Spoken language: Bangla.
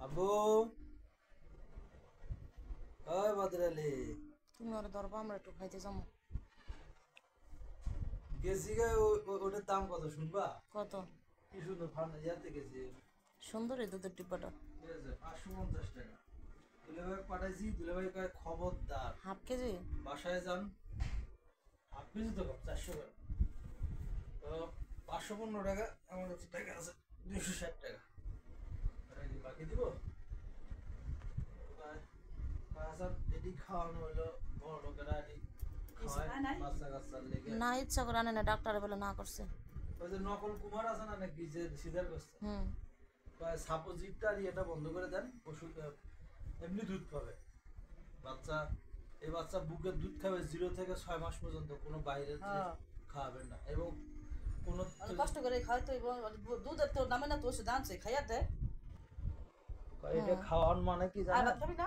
আব্বু, ওই বদরালি তুমি ওরা ধরবা আমরা একটু খাইতে যাবো। গেছি গে ওটার দাম কত শুনবা? কত কি সুন্দর ফার্ম ইয়াতে গেছি, সুন্দর এই দুধের ডিব্বাটা। ঠিক আছে 550 টাকা। দুলাভাই পাঠাইছি, দুলাভাই কয় খবরদার হাফ কেজি। বাসায় যান। আপনি তো কম 400 টাকা, তো 515 টাকা আমার কাছে টাকা আছে 260 টাকা। বাকি দিব এটি খাওয়ানো হলো বড় লোকেরা, এটি বাচ্চা কাচ্চার লেগে। না ইচ্ছা করে আনে না, ডাক্তারে বলে না করছে। ওই যে নকল কুমার আছে না নাকি, যে সিজার করছে, হুম। সাপোজিটটা আর এটা বন্ধ করে দেন, ওষুধ এমনি দুধ পাবে বাচ্চা। এই বাচ্চা বুকের দুধ খাবে 0 থেকে 6 মাস পর্যন্ত, কোনো বাইরের জিনিস খাওয়াবেন না। এবং কোনো কষ্ট করে খাই তো দুধের তো নামে না তো ওষুধ আনছে খাইয়াতে। এটা খাওয়ান মানে কি আর জানেন? ভাত খাবি না?